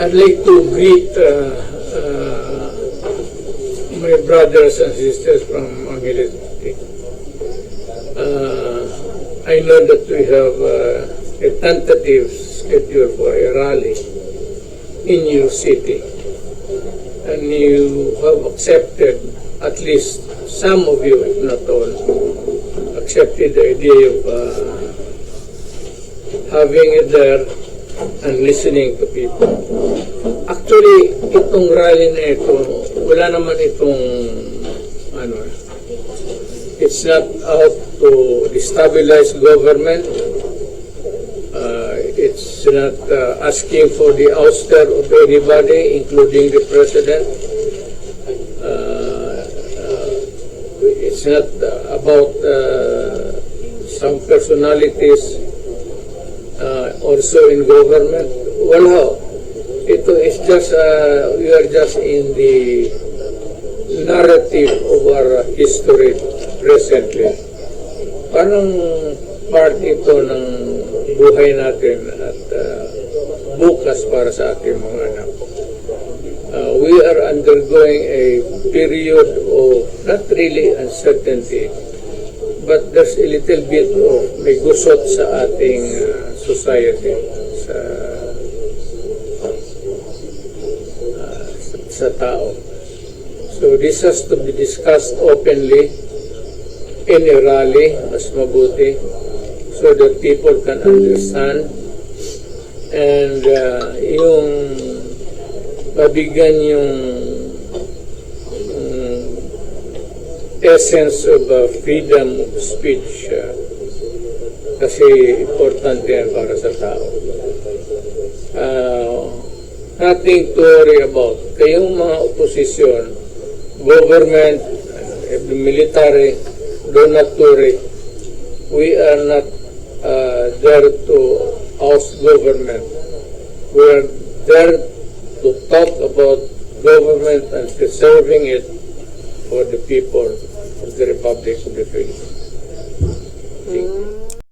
I'd like to greet my brothers and sisters from Angeles. I know that we have a tentative schedule for a rally in your city, and you have accepted, at least some of you, if not all, accepted the idea of having it there and listening to people. Actually, itong rally na ito, wala naman itong it's not out to destabilize government. It's not asking for the ouster of anybody, including the president. It's not about some personalities also in government. Well, ito is just, we are just in the narrative of our history presently. Parang part ito ng buhay natin at bukas para sa ating mga anak. We are undergoing a period of not really uncertainty, but there's a little bit of may gusot sa ating society, sa tao. So this has to be discussed openly in a rally, mas mabuti, so that people can understand and yung mabigyan yung essence of freedom of speech kasi importante yan para sa tao. Nothing to worry about. Kayong mga opposition, government, the military, do not worry. We are not there to oust government. We are there to talk about government and preserving it for the people of the Republic of the Philippines.